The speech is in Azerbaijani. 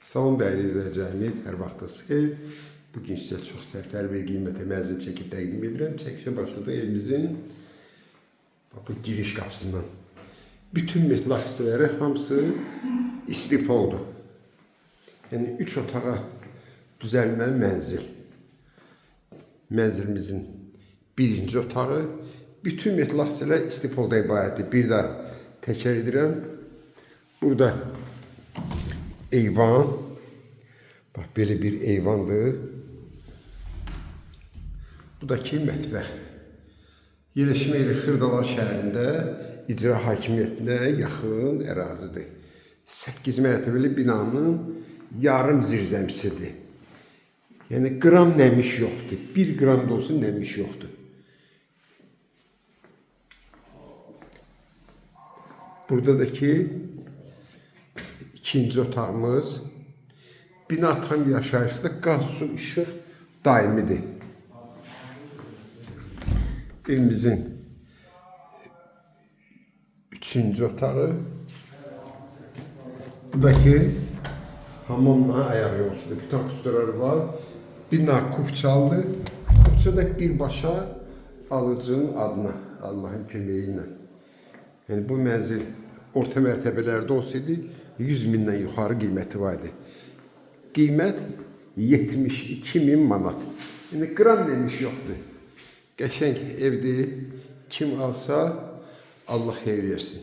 Salam dəyərli izləyicilərimiz, hər vaxtınız xeyir. Bugün sizə çox sərfəli bir qiymətə mənzil çəkib təqdim edirəm. Çəkişə başladıq evimizin bu giriş qapısından. Bütün metlaq hissələri hamısı istipoldur. Yəni 3 otağa düzəlməli mənzil. Mənzilimizin birinci otağı bütün metlaq hissələr istipoldan ibarətdir. Bir də təkrar edirəm. Burada eyvan. Bax, belə bir eyvandır. Bu da ki, mətbəx. Yerləşmə yeri Xırdala şəhərində icra hakimiyyətinə yaxın ərazidir. 8 mərtəbəli binanın yarım zirzəmisidir. Yəni, qram nəmiş yoxdur. 1 qram da olsun nəmiş yoxdur. Burada da ki, ikinci otağımız. Bina tam yaşayışlı, qaz, su, işıq daimidir. Evimizin üçüncü otağı. Bu da ki, hamamla ayaq yolsudur. Bütün akusturlar var. Bina kupçalıdır. Kupça da birbaşa alıcının adına, Allahın köməyi ilə. Yəni, bu mənzil orta mərtəbələrdə olsaydı 100 mindən yuxarı qiyməti vardı. Qiymət 72.000 manat. Yəni, qram demiş yoxdur. Qəşəng evdir. Kim alsa Allah xeyir versin.